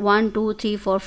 1 2 3 4